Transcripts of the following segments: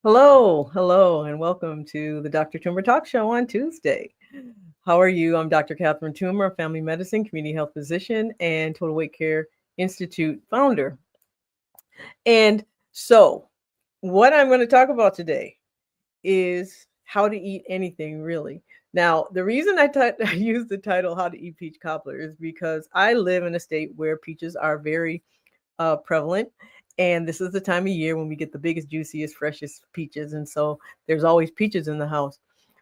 Hello, and welcome to the Dr. Toomer Talk Show on Tuesday. How are you? I'm Dr. Catherine Toomer, family medicine, community health physician, and Total Weight Care Institute founder. And so, what I'm going to talk about today is how to eat anything, really. Now, the reason I use the title "How to Eat Peach Cobbler" is because I live in a state where peaches are very prevalent. And this is the time of year when we get the biggest, juiciest, freshest peaches. And so there's always peaches in the house.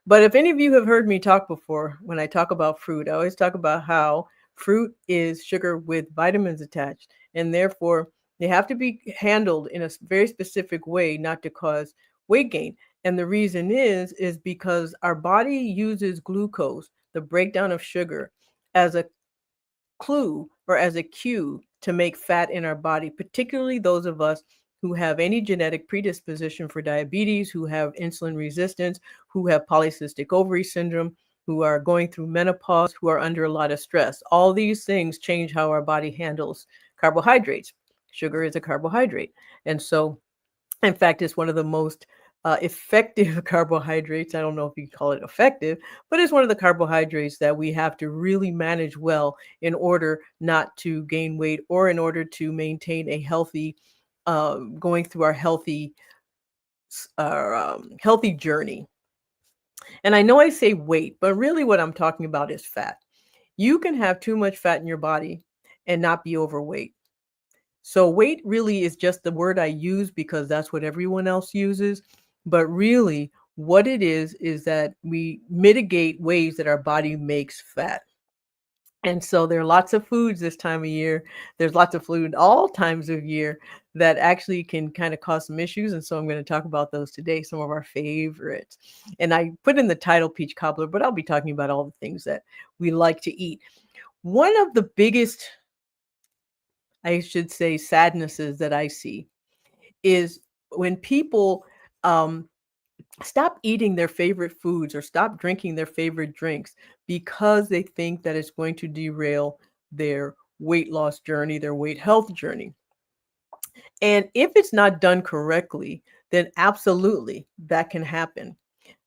But if any of you have heard me talk before, when I talk about fruit, I always talk about how fruit is sugar with vitamins attached. And therefore, they have to be handled in a very specific way, not to cause weight gain. And the reason is because our body uses glucose, the breakdown of sugar, as a clue or as a cue to make fat in our body, particularly those of us who have any genetic predisposition for diabetes, who have insulin resistance, who have polycystic ovary syndrome, who are going through menopause, who are under a lot of stress. All these things change how our body handles carbohydrates. Sugar is a carbohydrate. And so in fact, it's one of the most effective carbohydrates. I don't know if you call it effective, but it's one of the carbohydrates that we have to really manage well in order not to gain weight or in order to maintain a healthy, going through our healthy journey. And I know I say weight, but really what I'm talking about is fat. You can have too much fat in your body and not be overweight. So weight really is just the word I use because that's what everyone else uses. But really, what it is that we mitigate ways that our body makes fat. And so there are lots of foods this time of year. There's lots of food all times of year that actually can kind of cause some issues. And so I'm going to talk about those today, some of our favorites. And I put in the title Peach Cobbler, but I'll be talking about all the things that we like to eat. One of the biggest, I should say, sadnesses that I see is when people stop eating their favorite foods or stop drinking their favorite drinks because they think that it's going to derail their weight loss journey, their weight health journey. And if it's not done correctly, then absolutely that can happen.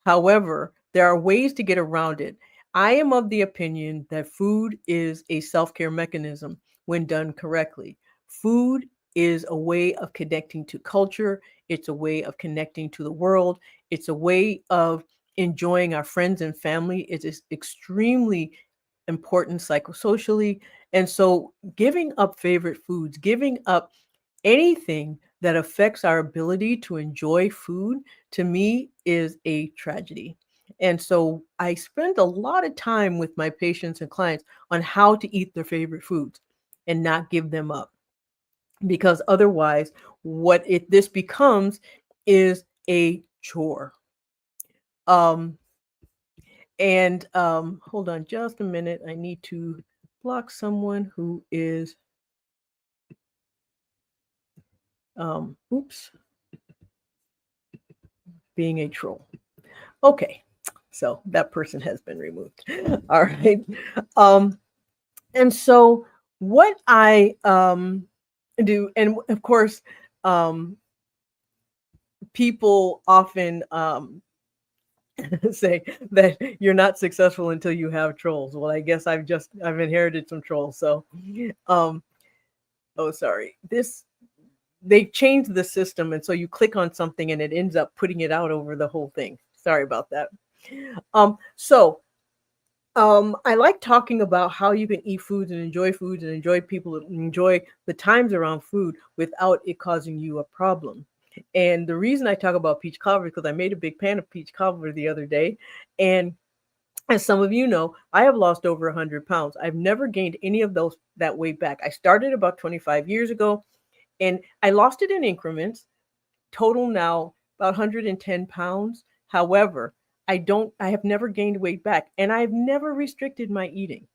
However, there are ways to get around it. I am of the opinion that food is a self-care mechanism when done correctly. Food is a way of connecting to culture. It's a way of connecting to the world. It's a way of enjoying our friends and family. It is extremely important psychosocially. And so giving up favorite foods, giving up anything that affects our ability to enjoy food, to me, is a tragedy. And so I spend a lot of time with my patients and clients on how to eat their favorite foods and not give them up. Because otherwise, this becomes is a chore. Um, and hold on just a minute. I need to block someone who is oops, being a troll. Okay, so that person has been removed. All right. Um, and so what I do, and of course, um, people often say that you're not successful until you have trolls. Well, I guess I've inherited some trolls. So, um, oh, sorry. They changed the system, and so you click on something and it ends up putting it out over the whole thing. Sorry about that. I like talking about how you can eat foods and enjoy people and enjoy the times around food without it causing you a problem. And the reason I talk about peach cobbler is because I made a big pan of peach cobbler the other day. And as some of you know, I have lost over 100 pounds. I've never gained any of that weight back. I started about 25 years ago and I lost it in increments. Total now about 110 pounds. However, I have never gained weight back and I've never restricted my eating.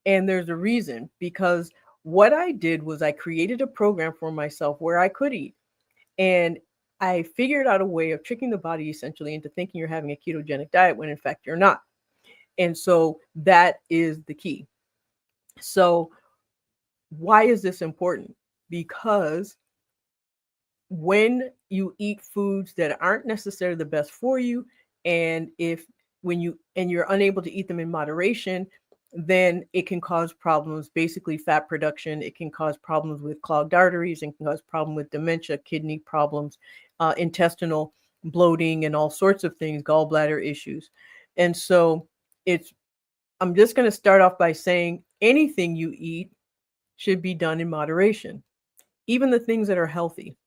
And there's a reason because what I did was I created a program for myself where I could eat. And I figured out a way of tricking the body essentially into thinking you're having a ketogenic diet when in fact you're not. And so that is the key. So why is this important? Because when you eat foods that aren't necessarily the best for you, and if when you're unable to eat them in moderation, then it can cause problems, basically fat production. It can cause problems with clogged arteries and can cause problem with dementia, kidney problems, intestinal bloating, and all sorts of things, gallbladder issues. And so it's I'm just going to start off by saying anything you eat should be done in moderation, even the things that are healthy.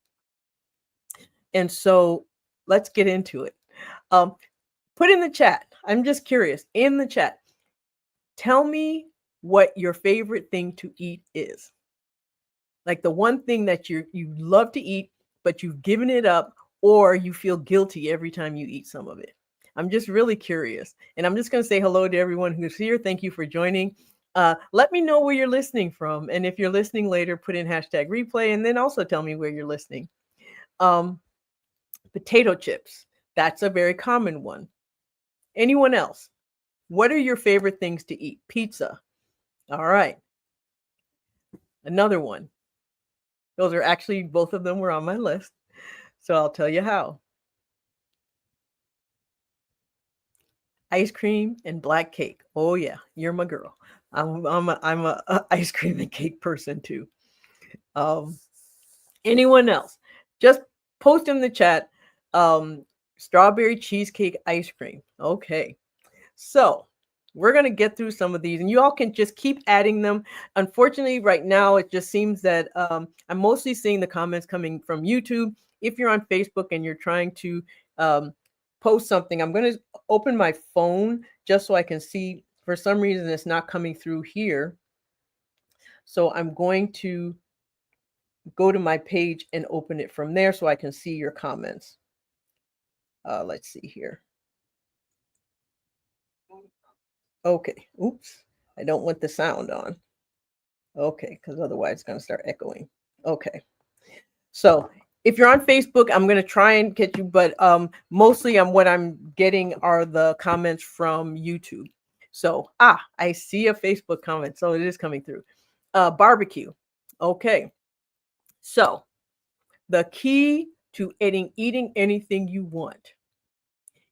And so let's get into it. Um, put in the chat. I'm just curious, in the chat, tell me what your favorite thing to eat is. Like the one thing that you love to eat, but you've given it up, or you feel guilty every time you eat some of it. I'm just really curious. And I'm just going to say hello to everyone who's here. Thank you for joining. Let me know where you're listening from. And if you're listening later, put in hashtag replay, and then also tell me where you're listening. Potato chips. That's a very common one. Anyone else? What are your favorite things to eat? Pizza. All right. Another one. Those are actually, both of them were on my list. So I'll tell you how. Ice cream and black cake. Oh yeah, you're my girl. I'm a ice cream and cake person too. Anyone else? Just post in the chat. Strawberry cheesecake ice cream. Okay. So we're going to get through some of these, and you all can just keep adding them. Unfortunately, right now, it just seems that I'm mostly seeing the comments coming from YouTube. If you're on Facebook and you're trying to post something, I'm going to open my phone just so I can see. For some reason, it's not coming through here. So I'm going to go to my page and open it from there so I can see your comments. Let's see here. Okay. Oops. I don't want the sound on. Okay, because otherwise it's going to start echoing. Okay. So if you're on Facebook, I'm going to try and get you, but mostly what I'm getting are the comments from YouTube. So, I see a Facebook comment. So it is coming through. Barbecue. Okay. So the key to eating anything you want,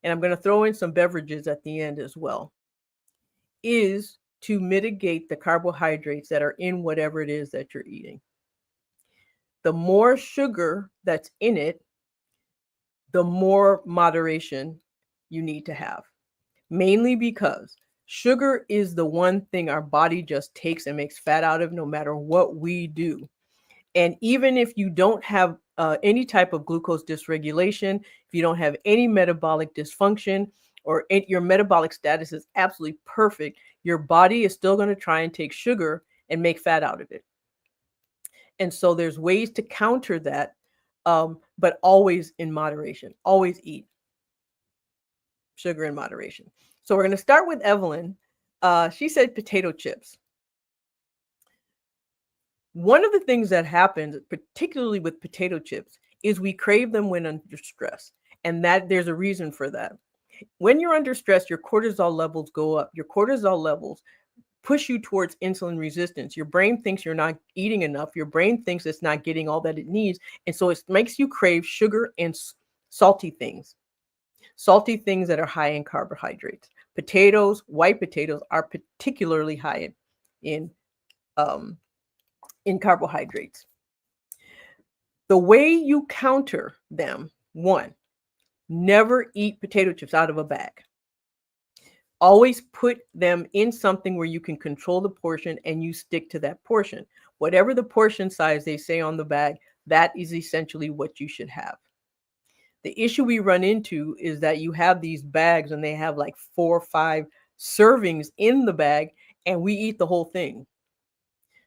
and I'm going to throw in some beverages at the end as well, is to mitigate the carbohydrates that are in whatever it is that you're eating. The more sugar that's in it, the more moderation you need to have. Mainly because sugar is the one thing our body just takes and makes fat out of no matter what we do. And even if you don't have any type of glucose dysregulation, if you don't have any metabolic dysfunction, or your metabolic status is absolutely perfect, your body is still going to try and take sugar and make fat out of it. And so there's ways to counter that, but always in moderation. Always eat sugar in moderation. So we're going to start with Evelyn. She said potato chips. One of the things that happens, particularly with potato chips, is we crave them when under stress. And that there's a reason for that. When you're under stress, your cortisol levels go up. Your cortisol levels push you towards insulin resistance. Your brain thinks you're not eating enough. Your brain thinks it's not getting all that it needs. And so it makes you crave sugar and salty things that are high in carbohydrates. Potatoes, white potatoes, are particularly high in carbohydrates. The way you counter them, one, never eat potato chips out of a bag. Always put them in something where you can control the portion and you stick to that portion. Whatever the portion size they say on the bag, that is essentially what you should have. The issue we run into is that you have these bags and they have like 4 or 5 servings in the bag and we eat the whole thing.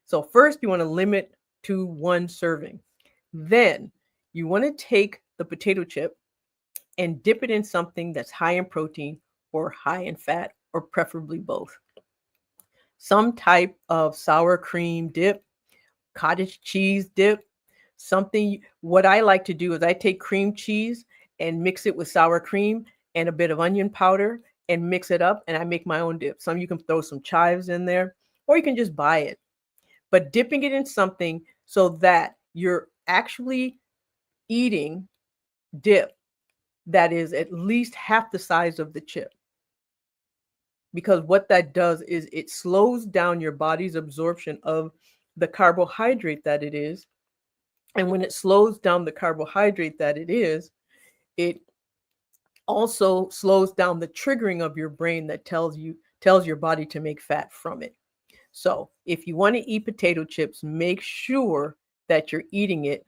So first you want to limit to 1 serving. Then you want to take the potato chip and dip it in something that's high in protein or high in fat, or preferably both. Some type of sour cream dip, cottage cheese dip, something. What I like to do is I take cream cheese and mix it with sour cream and a bit of onion powder and mix it up, and I make my own dip. Some you can throw some chives in there, or you can just buy it. But dipping it in something so that you're actually eating dip that is at least half the size of the chip. Because what that does is it slows down your body's absorption of the carbohydrate that it is. And when it slows down the carbohydrate that it also slows down the triggering of your brain that tells your body to make fat from it. So if you want to eat potato chips, make sure that you're eating it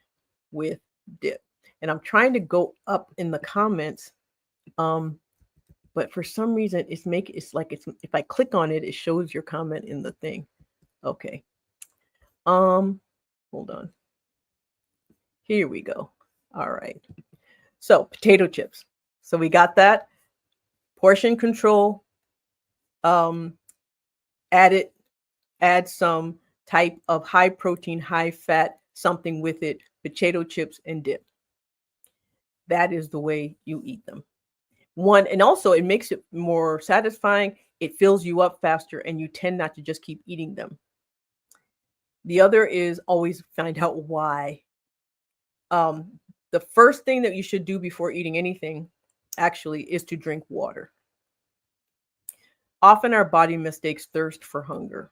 with dip. And I'm trying to go up in the comments, but for some reason it's if I click on it, it shows your comment in the thing. Okay. Hold on. Here we go. All right. So potato chips. So we got that. Portion control. Add some type of high protein, high fat, something with it, potato chips and dip. That is the way you eat them. One, and also it makes it more satisfying. It fills you up faster and you tend not to just keep eating them. The other is always find out why. The first thing that you should do before eating anything actually is to drink water. Often our body mistakes thirst for hunger.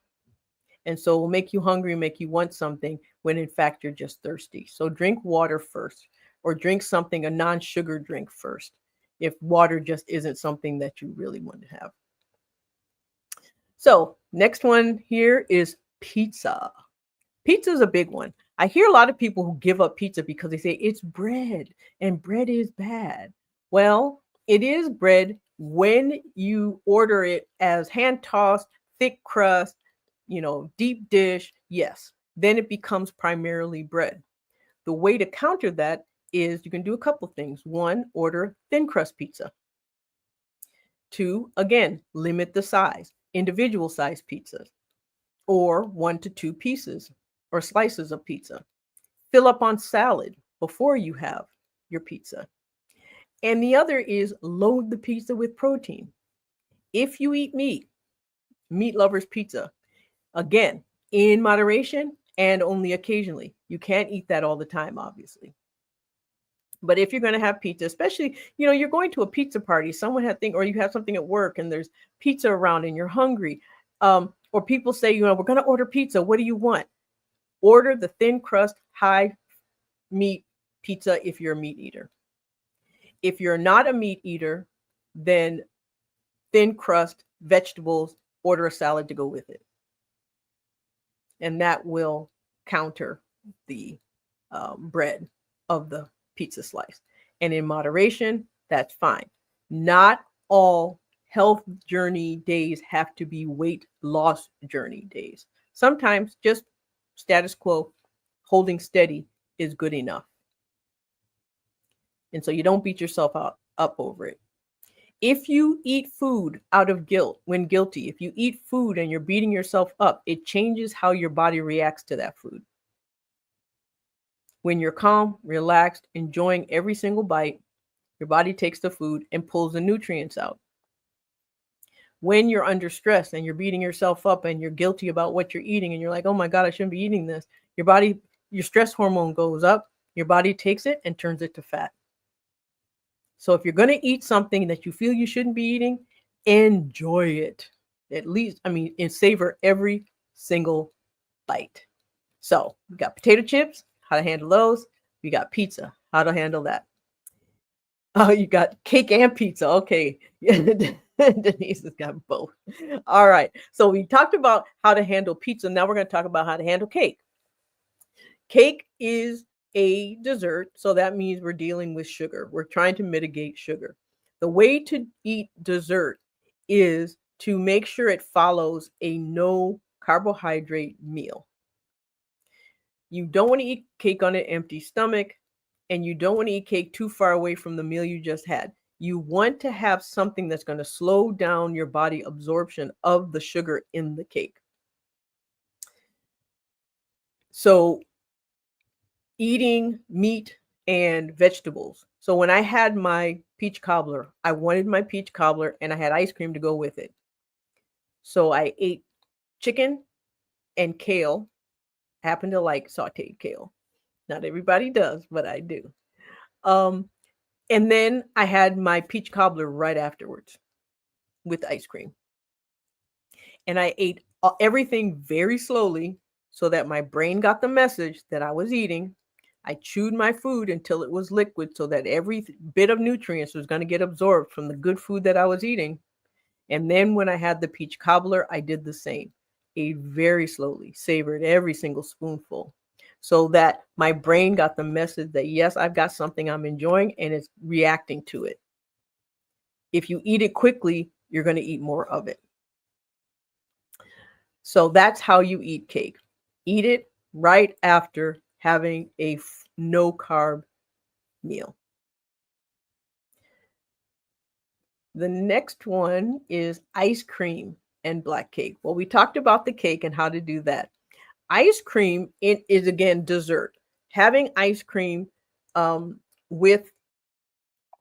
And so it will make you hungry, make you want something when in fact you're just thirsty. So drink water first, or drink something, a non-sugar drink first, if water just isn't something that you really want to have. So next one here is pizza. Pizza is a big one. I hear a lot of people who give up pizza because they say it's bread and bread is bad. Well, it is bread when you order it as hand tossed, thick crust, deep dish. Yes, then it becomes primarily bread. The way to counter that is you can do a couple things. One, order thin crust pizza. Two, again, limit the size, individual size pizzas, or 1 to 2 pieces or slices of pizza. Fill up on salad before you have your pizza. And the other is load the pizza with protein. If you eat meat lovers pizza, again, in moderation and only occasionally. You can't eat that all the time, obviously. But if you're going to have pizza, especially, you're going to a pizza party, or you have something at work and there's pizza around and you're hungry, or people say, we're going to order pizza. What do you want? Order the thin crust, high meat pizza if you're a meat eater. If you're not a meat eater, then thin crust, vegetables, order a salad to go with it. And that will counter the bread of the pizza slice. And in moderation, that's fine. Not all health journey days have to be weight loss journey days. Sometimes just status quo, holding steady is good enough. And so you don't beat yourself up over it. If you eat food out of guilt, when guilty, if you eat food and you're beating yourself up, it changes how your body reacts to that food. When you're calm, relaxed, enjoying every single bite, your body takes the food and pulls the nutrients out. When you're under stress and you're beating yourself up and you're guilty about what you're eating and you're like, oh my God, I shouldn't be eating this. Your stress hormone goes up, your body takes it and turns it to fat. So if you're going to eat something that you feel you shouldn't be eating, enjoy it. At least, and savor every single bite. So we got potato chips, how to handle those. We got pizza, how to handle that. Oh, you got cake and pizza. Okay. Denise has got both. All right. So we talked about how to handle pizza. Now we're going to talk about how to handle cake. Cake is a dessert, so that means we're dealing with sugar. We're trying to mitigate sugar. The way to eat dessert is to make sure it follows a no carbohydrate meal. You don't want to eat cake on an empty stomach, and you don't want to eat cake too far away from the meal you just had. You want to have something that's going to slow down your body absorption of the sugar in the cake. So eating meat and vegetables. So when I had my peach cobbler, I wanted my peach cobbler and I had ice cream to go with it. So I ate chicken and kale. I happen to like sauteed kale. Not everybody does, but I do. And then I had my peach cobbler right afterwards with ice cream. And I ate everything very slowly so that my brain got the message that I was eating. I chewed my food until it was liquid so that every bit of nutrients was going to get absorbed from the good food that I was eating. And then when I had the peach cobbler, I did the same. Ate very slowly, savored every single spoonful so that my brain got the message that, yes, I've got something I'm enjoying and it's reacting to it. If you eat it quickly, you're going to eat more of it. So that's how you eat cake. Eat it right after having a no carb meal. The next one is ice cream and black cake. Well, we talked about the cake and how to do that. Ice cream, it is again dessert. Having ice cream with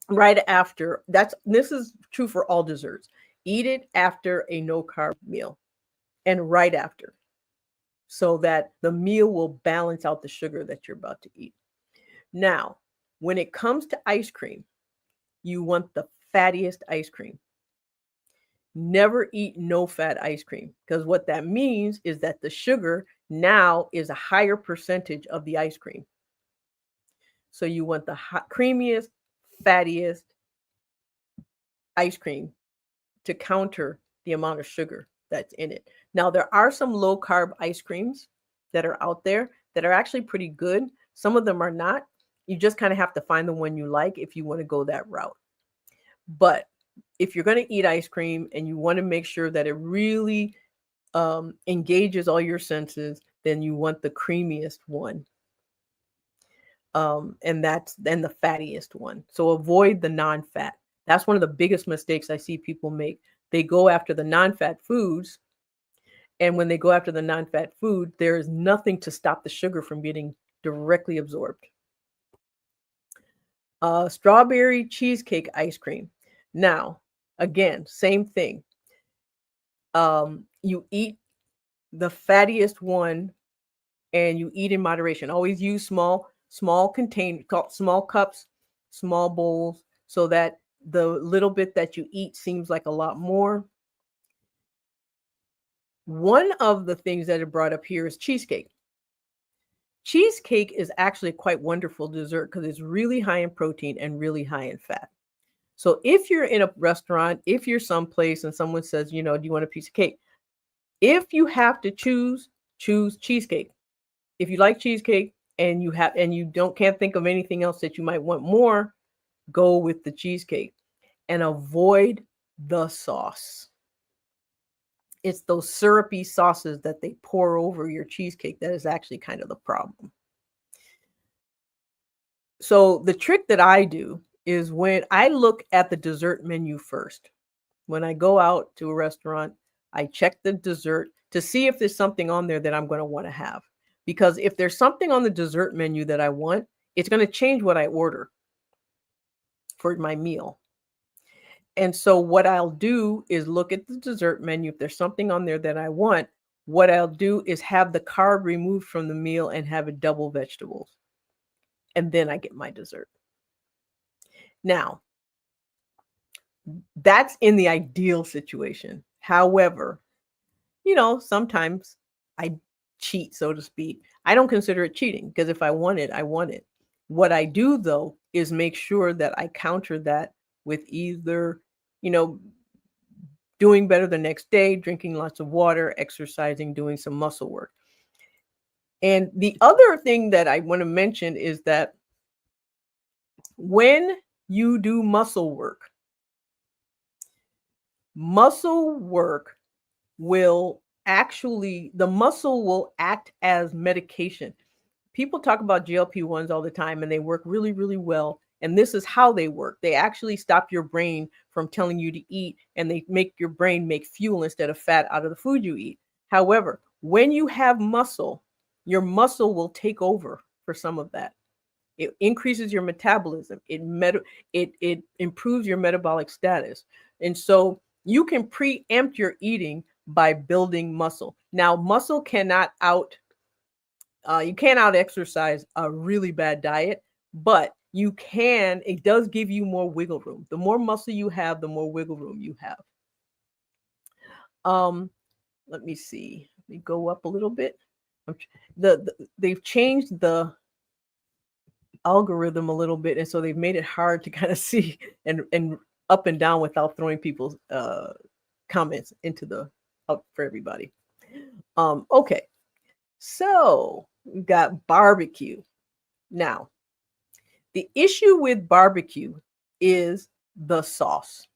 right after, this is true for all desserts. Eat it after a no carb meal and right after, so that the meal will balance out the sugar that you're about to eat. Now, when it comes to ice cream, you want the fattiest ice cream. Never eat no fat ice cream, because what that means is that the sugar now is a higher percentage of the ice cream. So you want the creamiest, fattiest ice cream to counter the amount of sugar that's in it. Now, there are some low carb ice creams that are out there that are actually pretty good. Some of them are not. You just kind of have to find the one you like if you want to go that route. But if you're going to eat ice cream and you want to make sure that it really engages all your senses, then you want the creamiest one. And that's then the fattiest one. So avoid the non-fat. That's one of the biggest mistakes I see people make. They go after the non-fat foods. And when they go after the non-fat food, there is nothing to stop the sugar from getting directly absorbed. Strawberry cheesecake ice cream. Now, again, same thing. You eat the fattiest one and you eat in moderation. Always use small cups, small bowls, so that the little bit that you eat seems like a lot more. One of the things that are brought up here is cheesecake. Cheesecake is actually a quite wonderful dessert because it's really high in protein and really high in fat. So if you're in a restaurant, if you're someplace and someone says, do you want a piece of cake? If you have to choose cheesecake. If you like cheesecake and you can't think of anything else that you might want more, go with the cheesecake and avoid the sauce. It's those syrupy sauces that they pour over your cheesecake that is actually kind of the problem. So the trick that I do is when I look at the dessert menu first. When I go out to a restaurant, I check the dessert to see if there's something on there that I'm going to want to have. Because if there's something on the dessert menu that I want, it's going to change what I order for my meal. And so what I'll do is look at the dessert menu. If there's something on there that I want, what I'll do is have the carb removed from the meal and have it double vegetables. And then I get my dessert. Now, that's in the ideal situation. However, sometimes I cheat, so to speak. I don't consider it cheating because if I want it, I want it. What I do, though, is make sure that I counter that with either, doing better the next day, drinking lots of water, exercising, doing some muscle work. And the other thing that I want to mention is that when you do muscle work will the muscle will act as medication. People talk about GLP-1s all the time and they work really, really well. And this is how they work. They actually stop your brain from telling you to eat, and they make your brain make fuel instead of fat out of the food you eat. However, when you have muscle, your muscle will take over for some of that. It increases your metabolism. It improves your metabolic status. And so you can preempt your eating by building muscle. Now, muscle you can't out exercise a really bad diet, but it does give you more wiggle room. The more muscle you have, the more wiggle room you have. Let me see. Let me go up a little bit. They've changed the algorithm a little bit, and so they've made it hard to kind of see and up and down without throwing people's comments into the up for everybody. Okay, so we've got barbecue. Now, the issue with barbecue is the sauce,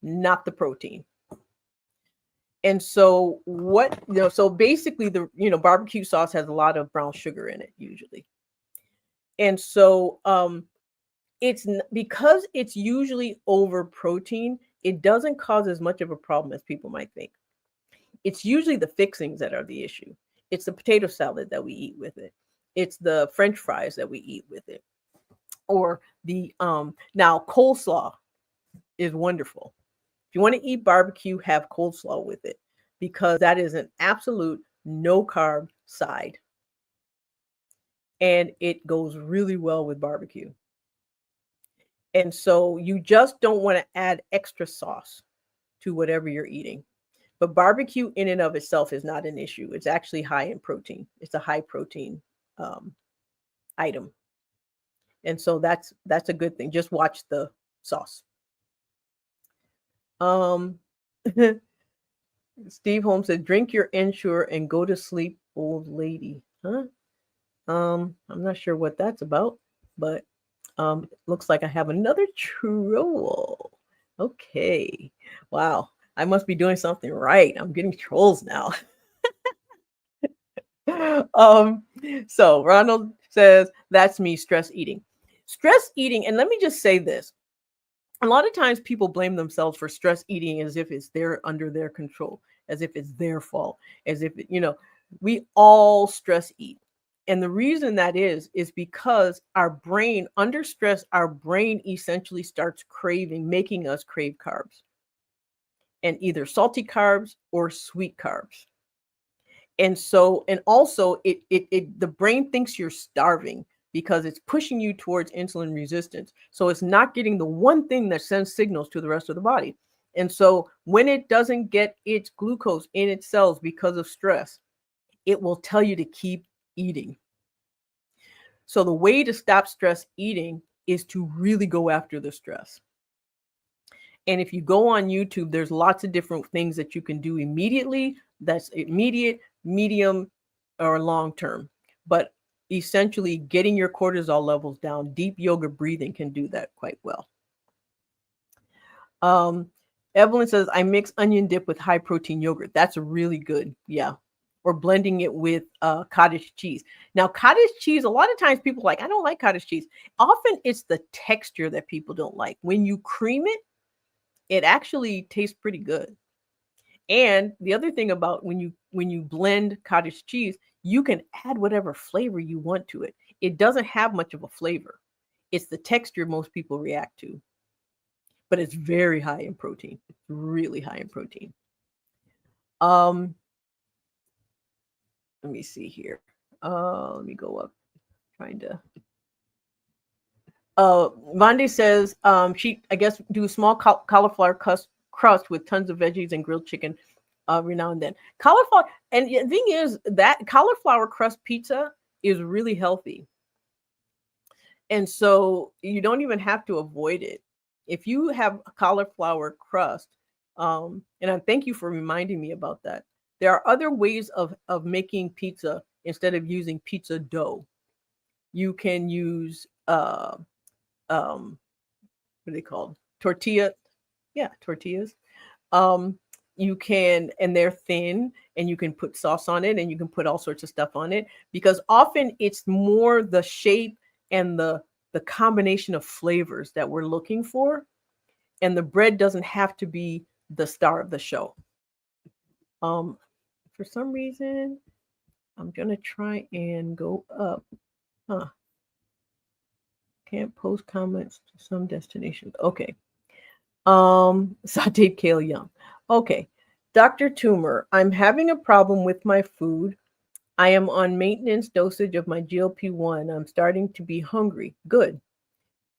not the protein. And so so basically barbecue sauce has a lot of brown sugar in it usually. And so because it's usually over protein, it doesn't cause as much of a problem as people might think. It's usually the fixings that are the issue. It's the potato salad that we eat with it. It's the French fries that we eat with it. Or the now coleslaw is wonderful. If you want to eat barbecue, have coleslaw with it, because that is an absolute no carb side. And it goes really well with barbecue. And so you just don't want to add extra sauce to whatever you're eating. But barbecue in and of itself is not an issue. It's actually high in protein. It's a high protein item. And so that's a good thing. Just watch the sauce. Steve Holmes said, drink your Ensure and go to sleep, old lady. Huh? I'm not sure what that's about, but it looks like I have another troll. Okay. Wow. I must be doing something right. I'm getting trolls now. So Ronald says, that's me, stress eating. Stress eating, and let me just say this. A lot of times people blame themselves for stress eating as if it's under their control, as if it's their fault, as if, we all stress eat. And the reason that is because our brain, under stress, our brain essentially starts making us crave carbs, and either salty carbs or sweet carbs. And so, and also the brain thinks you're starving because it's pushing you towards insulin resistance. So it's not getting the one thing that sends signals to the rest of the body. And so when it doesn't get its glucose in its cells because of stress, it will tell you to keep eating. So the way to stop stress eating is to really go after the stress. And if you go on YouTube, there's lots of different things that you can do immediately. That's immediate, medium, or long term. But essentially getting your cortisol levels down, deep yoga breathing can do that quite well. Evelyn says, I mix onion dip with high protein yogurt. That's really good. Yeah. Or blending it with cottage cheese. Now, cottage cheese, a lot of times people are like, I don't like cottage cheese. Often it's the texture that people don't like. When you cream it, it actually tastes pretty good. And the other thing about when you blend cottage cheese, you can add whatever flavor you want to it. It doesn't have much of a flavor. It's the texture most people react to. But it's very high in protein. It's really high in protein. Let me see here. Let me go up. Trying to. Vande says she, I guess, do a small cauliflower crust with tons of veggies and grilled chicken every now and then. Cauliflower, and the thing is that cauliflower crust pizza is really healthy. And so you don't even have to avoid it. If you have cauliflower crust, and I thank you for reminding me about that. There are other ways of making pizza instead of using pizza dough. You can use what are they called? Tortilla. Yeah, tortillas. You can, and they're thin, and you can put sauce on it, and you can put all sorts of stuff on it, because often it's more the shape and the combination of flavors that we're looking for. And the bread doesn't have to be the star of the show. For some reason, I'm going to try and go up. Can't post comments to some destinations. Okay. Sauteed kale young. Okay. Dr. Tumor, I'm having a problem with my food. I am on maintenance dosage of my GLP-1. I'm starting to be hungry. Good.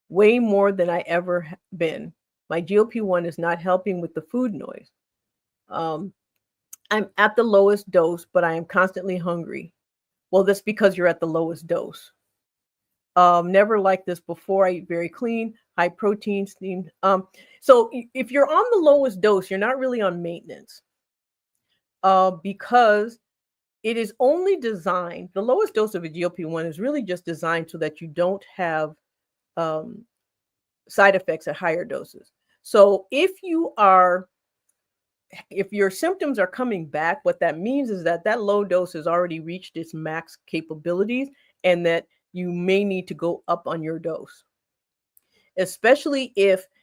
way more than I ever been. My GLP-1 is not helping with the food noise. Um, I'm at the lowest dose, but I am constantly hungry. Well, that's because you're at the lowest dose. Never liked this before. I eat very clean, high protein, steamed. So if you're on the lowest dose, you're not really on maintenance, because it is only designed, the lowest dose of a GLP-1 is really just designed so that you don't have um, side effects at higher doses. So if your symptoms are coming back, what that means is that that low dose has already reached its max capabilities, and that you may need to go up on your dose, especially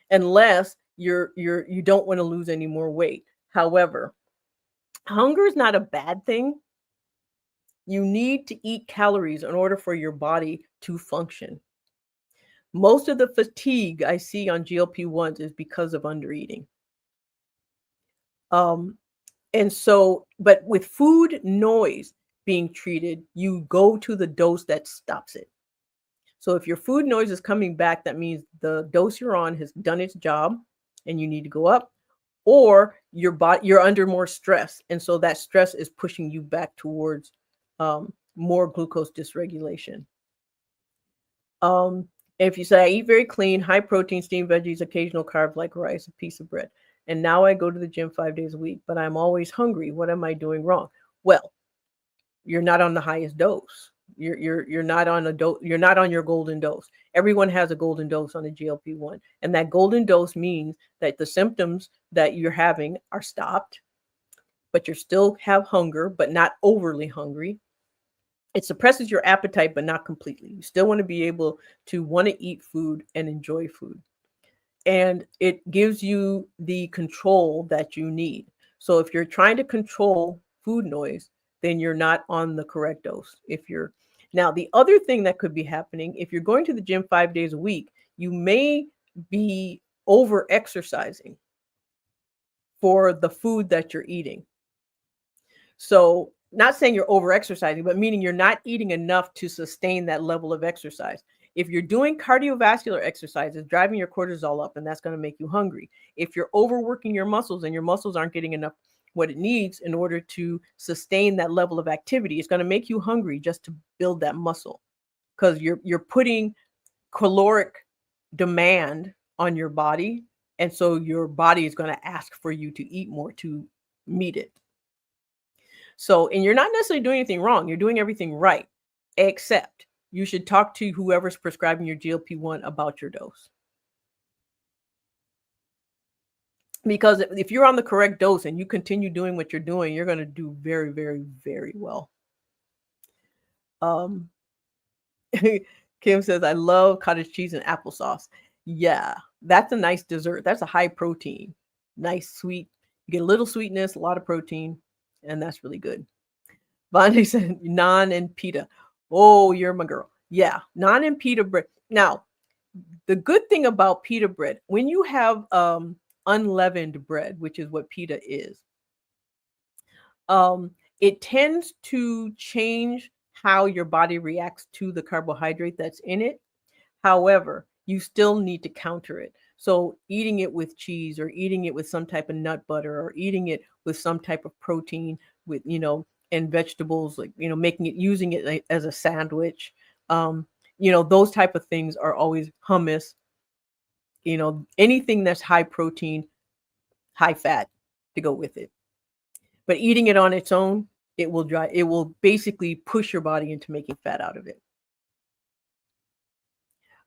unless you don't want to lose any more weight. However, hunger is not a bad thing. You need to eat calories in order for your body to function. Most of the fatigue I see on GLP-1s is because of undereating. Um, and so, but with food noise being treated, you go to the dose that stops it. So if your food noise is coming back, that means the dose you're on has done its job and you need to go up, or you're under more stress. And so that stress is pushing you back towards more glucose dysregulation. If you say, I eat very clean, high protein, steamed veggies, occasional carbs like rice, a piece of bread, and now I go to the gym 5 days a week, but I'm always hungry. What am I doing wrong? Well, you're not on the highest dose. You're not on a dose. You're not on your golden dose. Everyone has a golden dose on a GLP-1, and that golden dose means that the symptoms that you're having are stopped, but you still have hunger, but not overly hungry. It suppresses your appetite, but not completely. You still want to be able to want to eat food and enjoy food. And it gives you the control that you need. So if you're trying to control food noise, then you're not on the correct dose. Now, the other thing that could be happening, if you're going to the gym 5 days a week, you may be over exercising for the food that you're eating. So, not saying you're over exercising, but meaning you're not eating enough to sustain that level of exercise. If you're doing cardiovascular exercises, driving your cortisol up, and that's going to make you hungry. If you're overworking your muscles and your muscles aren't getting enough what it needs in order to sustain that level of activity, it's going to make you hungry just to build that muscle, because you're putting caloric demand on your body, and so your body is going to ask for you to eat more to meet it. So, and you're not necessarily doing anything wrong. You're doing everything right, except you should talk to whoever's prescribing your GLP-1 about your dose. Because if you're on the correct dose and you continue doing what you're doing, you're going to do very, very, very well. Kim says, I love cottage cheese and applesauce. Yeah, that's a nice dessert. That's a high protein, nice sweet. You get a little sweetness, a lot of protein, and that's really good. Bonnie said, naan and pita. Oh, you're my girl. Yeah, naan and pita bread. Now, the good thing about pita bread, when you have unleavened bread, which is what pita is, it tends to change how your body reacts to the carbohydrate that's in it. However, you still need to counter it. So eating it with cheese, or eating it with some type of nut butter, or eating it with some type of protein with, and vegetables, like, using it like as a sandwich. Those type of things are always hummus, anything that's high protein, high fat to go with it. But eating it on its own, it will basically push your body into making fat out of it.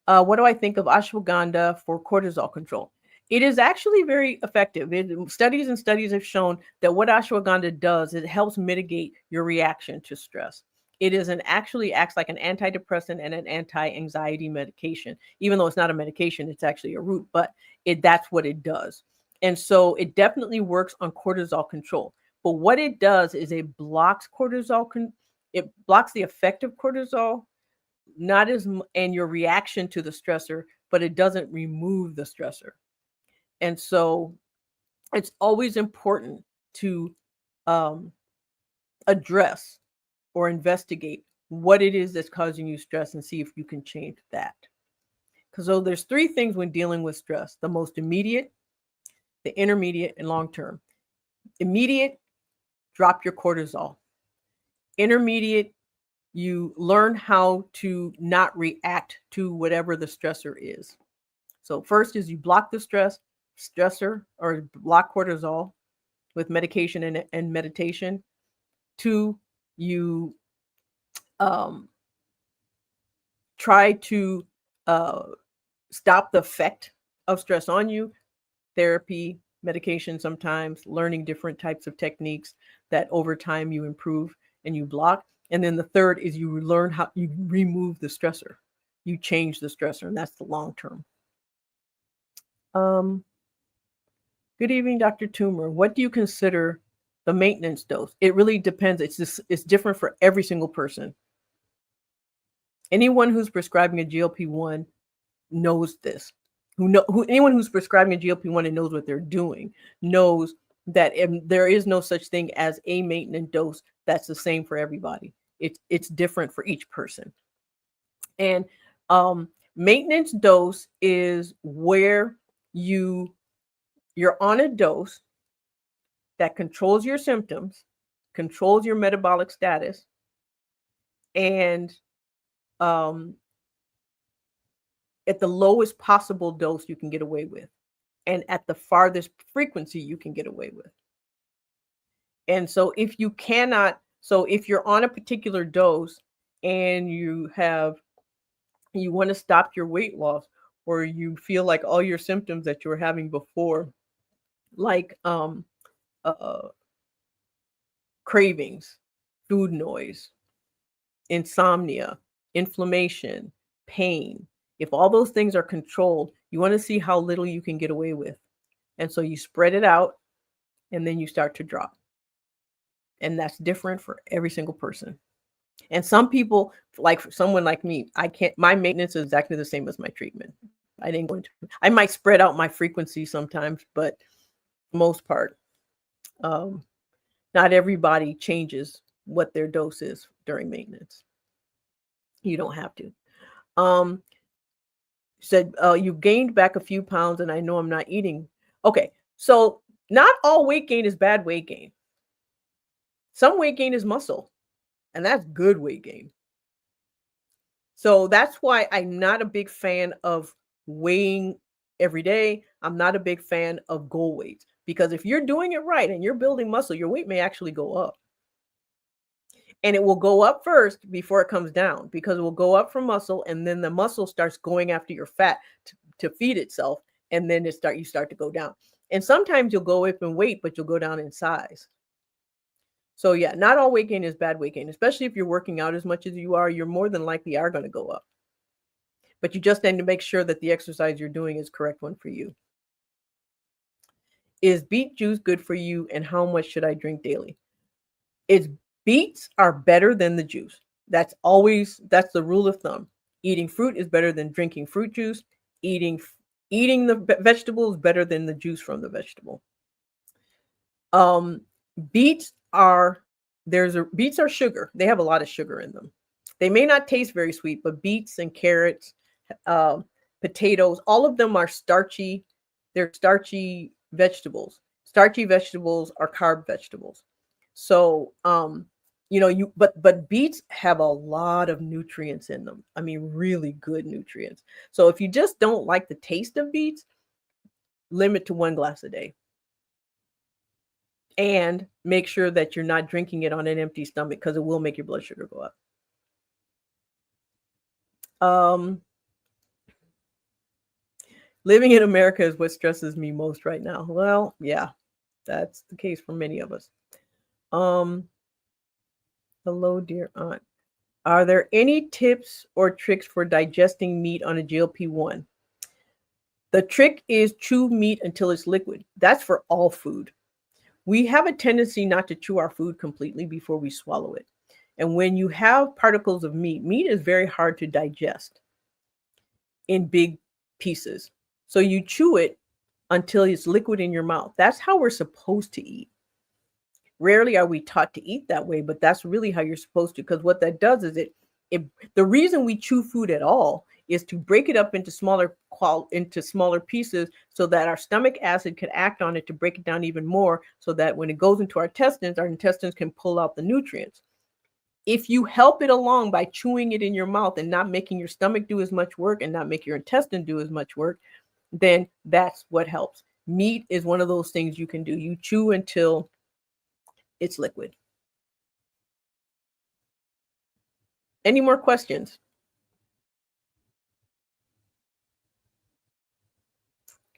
What do I think of ashwagandha for cortisol control? It is actually very effective. Studies and studies have shown that what ashwagandha does is it helps mitigate your reaction to stress. It actually acts like an antidepressant and an anti-anxiety medication. Even though it's not a medication, it's actually a root, but that's what it does. And so it definitely works on cortisol control. But what it does is it blocks it blocks the effect of cortisol, not and your reaction to the stressor, but it doesn't remove the stressor. And so it's always important to address or investigate what it is that's causing you stress and see if you can change that. So there's three things when dealing with stress: the most immediate, the intermediate, and long term. Immediate, drop your cortisol. Intermediate, you learn how to not react to whatever the stressor is. So first is you block the stressor, or block cortisol with medication and meditation. Two, you um, try to uh, stop the effect of stress on you. Therapy, medication, sometimes learning different types of techniques that over time you improve and you block. And then the third is you learn how you remove the stressor. You change the stressor, and that's the long term. Good evening, Dr. Toomer. What do you consider the maintenance dose? It really depends. It's different for every single person. Anyone who's prescribing a GLP-1 knows this. Anyone who's prescribing a GLP-1 and knows what they're doing knows that there is no such thing as a maintenance dose that's the same for everybody. It's different for each person. And maintenance dose is where you're on a dose that controls your symptoms, controls your metabolic status, and at the lowest possible dose you can get away with, and at the farthest frequency you can get away with. And so if you're on a particular dose and you want to stop your weight loss, or you feel like all your symptoms that you were having before, like cravings, food noise, insomnia, inflammation, pain, if all those things are controlled, you want to see how little you can get away with. And so you spread it out, and then you start to drop. And that's different for every single person. And some people, like for someone like me, my maintenance is exactly the same as my treatment. I might spread out my frequency sometimes, but for the most part, not everybody changes what their dose is during maintenance. You don't have to. Said, you gained back a few pounds and I know I'm not eating. Okay, so not all weight gain is bad weight gain. Some weight gain is muscle, and that's good weight gain. So that's why I'm not a big fan of weighing every day. I'm not a big fan of goal weights, because if you're doing it right and you're building muscle, your weight may actually go up. And it will go up first before it comes down, because it will go up from muscle, and then the muscle starts going after your fat to feed itself, and then you start to go down. And sometimes you'll go up in weight, but you'll go down in size. So yeah, not all weight gain is bad weight gain, especially if you're working out as much as you are. You're more than likely are going to go up. But you just need to make sure that the exercise you're doing is correct one for you. Is beet juice good for you, and how much should I drink daily? Beets are better than the juice. That's the rule of thumb. Eating fruit is better than drinking fruit juice. Eating the vegetable is better than the juice from the vegetable. Beets are sugar. They have a lot of sugar in them. They may not taste very sweet, but beets and carrots, potatoes, all of them are starchy. They're starchy vegetables. Starchy vegetables are carb vegetables. So, but beets have a lot of nutrients in them. I mean, really good nutrients. So if you just don't like the taste of beets, limit to 1 glass a day. And make sure that you're not drinking it on an empty stomach, because it will make your blood sugar go up. Living in America is what stresses me most right now. Well, yeah, that's the case for many of us. Hello, dear aunt. Are there any tips or tricks for digesting meat on a GLP-1? The trick is chew meat until it's liquid. That's for all food. We have a tendency not to chew our food completely before we swallow it. And when you have particles of meat is very hard to digest in big pieces. So you chew it until it's liquid in your mouth. That's how we're supposed to eat. Rarely are we taught to eat that way, but that's really how you're supposed to, because what that does is the reason we chew food at all is to break it up into smaller pieces so that our stomach acid can act on it to break it down even more, so that when it goes into our intestines can pull out the nutrients. If you help it along by chewing it in your mouth and not making your stomach do as much work and not make your intestine do as much work, then that's what helps. Meat is one of those things you can do. You chew until it's liquid. Any more questions?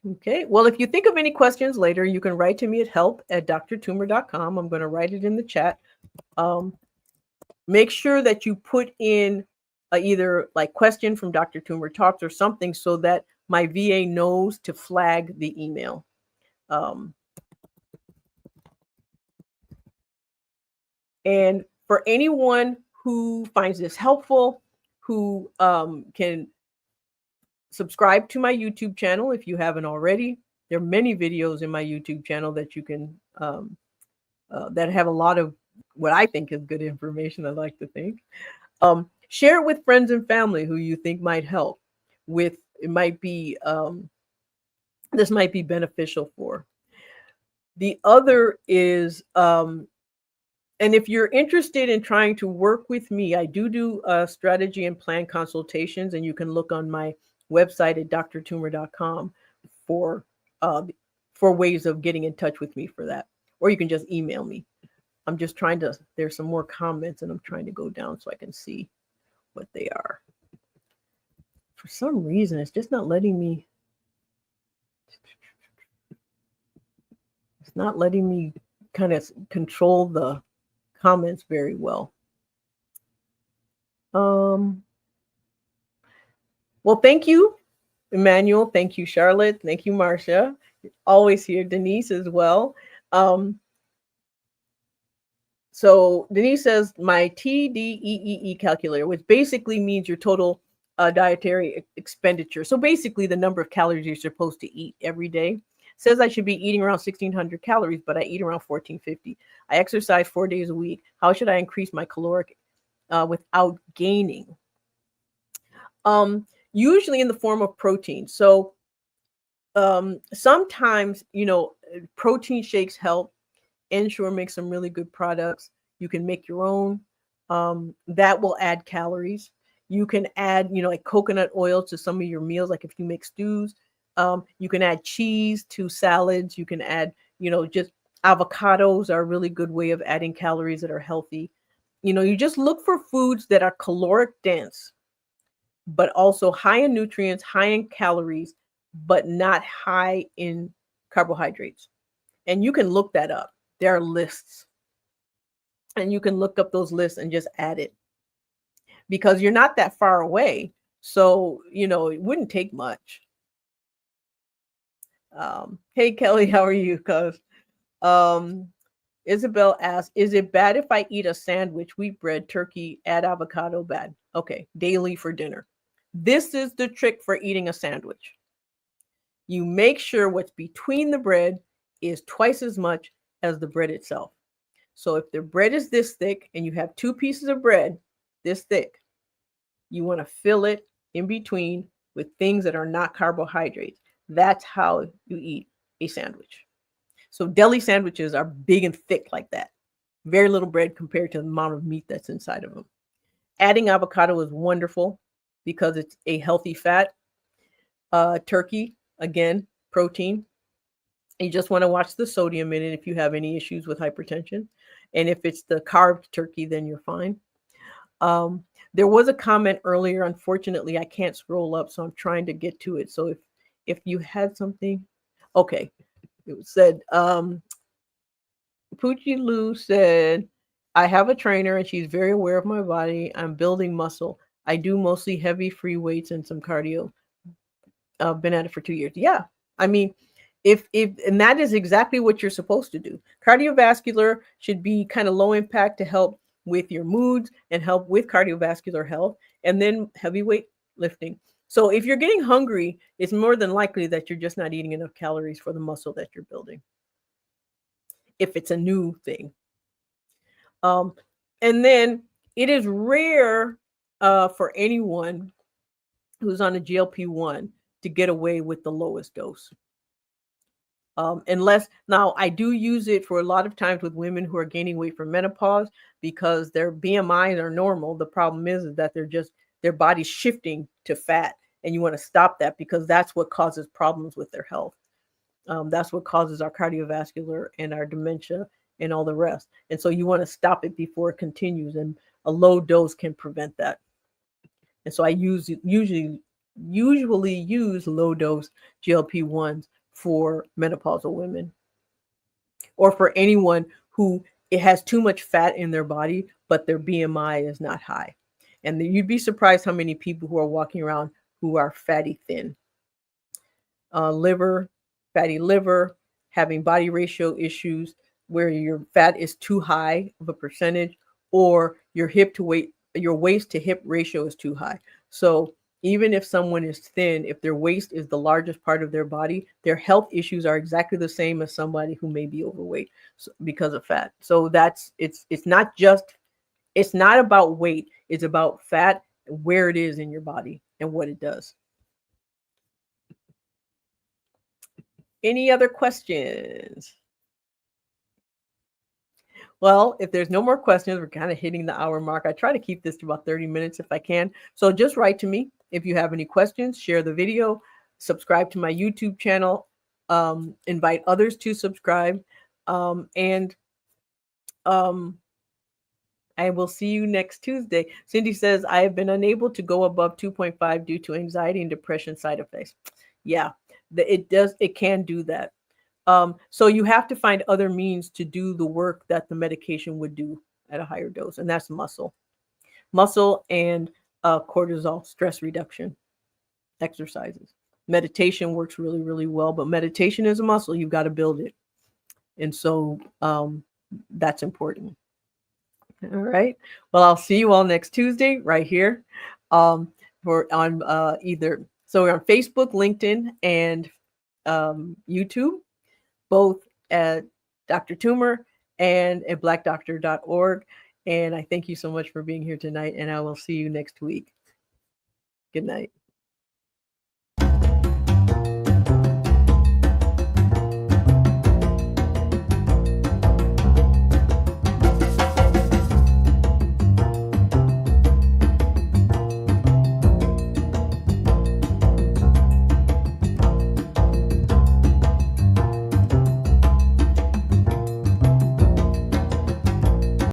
Okay. Well, if you think of any questions later, you can write to me at help@drtumor.com. I'm going to write it in the chat. Make sure that you put in either like question from Dr. Tumor Talks or something so that my VA knows to flag the email. And for anyone who finds this helpful, who can subscribe to my YouTube channel if you haven't already. There are many videos in my YouTube channel that you can that have a lot of what I think is good information. I like to think. Share it with friends and family who you think might help. With it might be this might be beneficial for. The other is and if you're interested in trying to work with me, I do strategy and plan consultations, and you can look on my website at drtumor.com for ways of getting in touch with me for that. Or you can just email me. I'm just trying to, there's some more comments and I'm trying to go down so I can see what they are. For some reason, it's just not letting me. It's not letting me kind of control the comments very well. Well, thank you, Emmanuel. Thank you, Charlotte. Thank you, Marcia. Always here. Denise as well. So Denise says, my TDEE calculator, which basically means your total dietary expenditure. So basically the number of calories you're supposed to eat every day, says I should be eating around 1,600 calories, but I eat around 1,450. I exercise 4 days a week. How should I increase my caloric without gaining? Usually in the form of protein. So sometimes, protein shakes help. Ensure makes some really good products. You can make your own. That will add calories. You can add, like coconut oil to some of your meals, like if you make stews. You can add cheese to salads. You can add, just avocados are a really good way of adding calories that are healthy. You just look for foods that are caloric dense, but also high in nutrients, high in calories, but not high in carbohydrates. And you can look that up. There are lists. And you can look up those lists and just add it. Because you're not that far away. So, it wouldn't take much. Hey, Kelly, how are you? Cuz Isabel asks, is it bad if I eat a sandwich, wheat bread, turkey, add avocado? Bad. Okay, daily for dinner. This is the trick for eating a sandwich. You make sure what's between the bread is twice as much as the bread itself. So if the bread is this thick and you have 2 pieces of bread this thick, you want to fill it in between with things that are not carbohydrates. That's how you eat a sandwich. So deli sandwiches are big and thick like that. Very little bread compared to the amount of meat that's inside of them. Adding avocado is wonderful because it's a healthy fat. Turkey, again, protein. You just want to watch the sodium in it if you have any issues with hypertension. And if it's the carved turkey, then you're fine. There was a comment earlier. Unfortunately, I can't scroll up, so I'm trying to get to it. So if you had something, okay. It said, Poochie Lou said, I have a trainer and she's very aware of my body. I'm building muscle. I do mostly heavy free weights and some cardio. I've been at it for 2 years. Yeah. I mean, and that is exactly what you're supposed to do. Cardiovascular should be kind of low impact to help with your moods and help with cardiovascular health, and then heavyweight lifting. So if you're getting hungry, it's more than likely that you're just not eating enough calories for the muscle that you're building. If it's a new thing. And then it is rare for anyone who's on a GLP-1 to get away with the lowest dose. Unless now I do use it for a lot of times with women who are gaining weight from menopause because their BMIs are normal. The problem is that their body's shifting to fat, and you want to stop that because that's what causes problems with their health. That's what causes our cardiovascular and our dementia and all the rest. And so you want to stop it before it continues, and a low dose can prevent that. And so I usually use low dose GLP-1s for menopausal women, or for anyone who it has too much fat in their body, but their BMI is not high. And you'd be surprised how many people who are walking around who are fatty thin. Fatty liver, having body ratio issues where your fat is too high of a percentage, or your waist to hip ratio is too high. So even if someone is thin, if their waist is the largest part of their body, their health issues are exactly the same as somebody who may be overweight because of fat. So it's not about weight. It's about fat, where it is in your body and what it does. Any other questions? Well, if there's no more questions, we're kind of hitting the hour mark. I try to keep this to about 30 minutes if I can. So just write to me if you have any questions, share the video, subscribe to my YouTube channel, invite others to subscribe, and I will see you next Tuesday. Cindy says, I have been unable to go above 2.5 due to anxiety and depression side effects. Yeah, it can do that. So you have to find other means to do the work that the medication would do at a higher dose, and that's muscle and cortisol, stress reduction, exercises. Meditation works really, really well, but meditation is a muscle. You've got to build it. And so that's important. All right. Well, I'll see you all next Tuesday right here. We're on we're on Facebook, LinkedIn, and YouTube, both at Dr. Toomer and at blackdoctor.org. And I thank you so much for being here tonight, and I will see you next week. Good night.